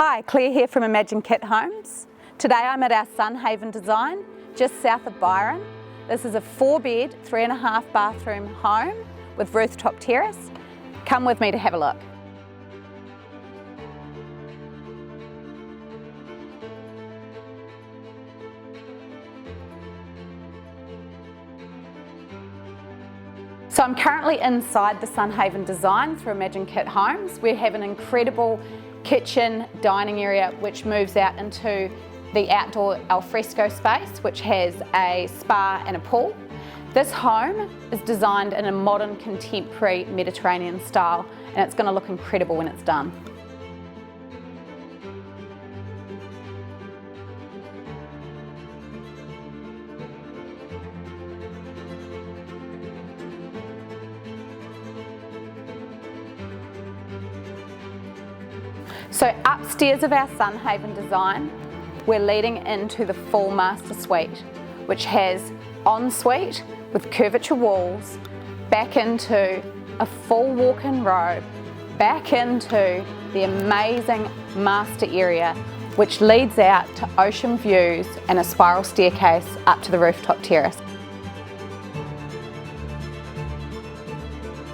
Hi, Clare here from Imagine Kit Homes. Today I'm at our Sunhaven design, just south of Byron. This is a 4-bed, 3.5 bathroom home with rooftop terrace. Come with me to have a look. So I'm currently inside the Sunhaven design through Imagine Kit Homes. We have an incredible kitchen dining area which moves out into the outdoor alfresco space, which has a spa and a pool. This home is designed in a modern contemporary Mediterranean style, and it's going to look incredible when it's done. So upstairs of our Sunhaven design, we're leading into the full master suite, which has ensuite with curvature walls, back into a full walk-in robe, back into the amazing master area, which leads out to ocean views and a spiral staircase up to the rooftop terrace.